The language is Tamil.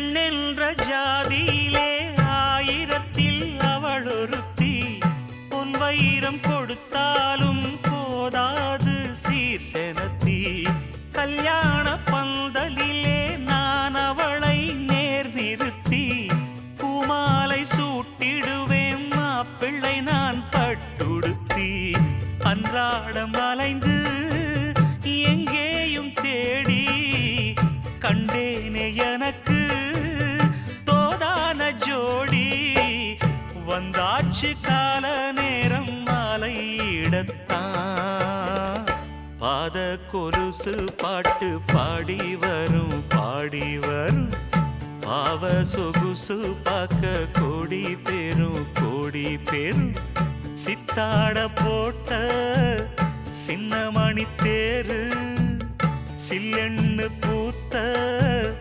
பெண்ணென்ற ஜாதியிலே ஆயிரத்தில் அவள் ஒருத்தி. பொன் வைரம் கொடுத்தாலும் போதாது சீர் செனத்தி. கல்யாண பந்தலிலே நான் அவளை நேர் நிறுத்தி. பூமாலை சூட்டிடுவேன் மாப்பிள்ளை நான் பட்டுடுத்தி. அன்றாடம் அலைந்து எங்கேயும் தேடி கண்டேனே எனக்கு தோதான ஜோடி. வந்தாச்சு கால நேரம் மாலையிடத்தான். பாத கொலுசு பாட்டு பாடி வரும் பாடி வரும். பாவ சொகுசு பார்க்க கோடி பேரும். சித்தாட போட்ட சின்ன மணி தேரு சில்லெண்ணு பூத்த